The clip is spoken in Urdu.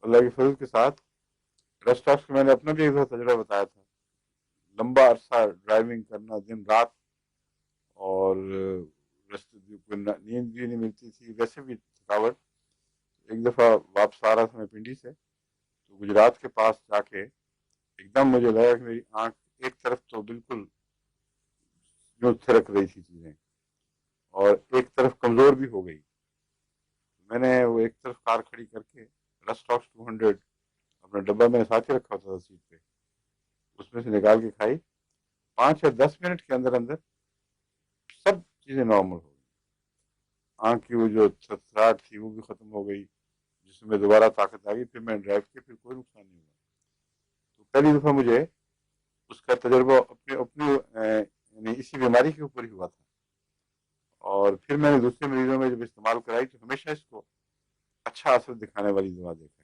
اللہ کے فضل کے ساتھ رسٹ ہاؤس کو میں نے اپنا بھی ایک دفعہ تجربہ بتایا تھا. لمبا عرصہ ڈرائیونگ کرنا دن رات، اور رستے کوئی نیند بھی نہیں ملتی تھی، ویسے بھی تھکاوٹ. ایک دفعہ واپس آ رہا تھا میں پنڈی سے، تو گجرات کے پاس جا کے ایک دم مجھے لگا کہ میری آنکھ ایک طرف تو بالکل جو تھرک رہی تھی چیزیں، اور ایک طرف کمزور بھی ہو گئی. میں نے وہ ایک طرف کار کھڑی کر کے رسٹ ہاؤس 200 اپنا ڈبہ میں نے ساتھ ہی رکھا ہوتا تھا سیٹ پہ، اس میں سے نکال کے کھائی. 5 یا 10 منٹ کے اندر اندر سب چیزیں نارمل ہو گئی. آنکھ کی وہ جو تھرتھراہٹ تھی وہ بھی ختم ہو گئی، جس میں دوبارہ طاقت آ گئی. پھر میں ڈرائیو کی، پھر کوئی نقصان نہیں ہوا. تو پہلی دفعہ مجھے اس کا تجربہ اپنی اپنی یعنی اسی بیماری کے اوپر ہی ہوا تھا. اور پھر میں نے دوسرے مریضوں میں جب استعمال کرائی تو ہمیشہ اس کو اچھا اثر دکھانے والی دوا دیکھا ہے.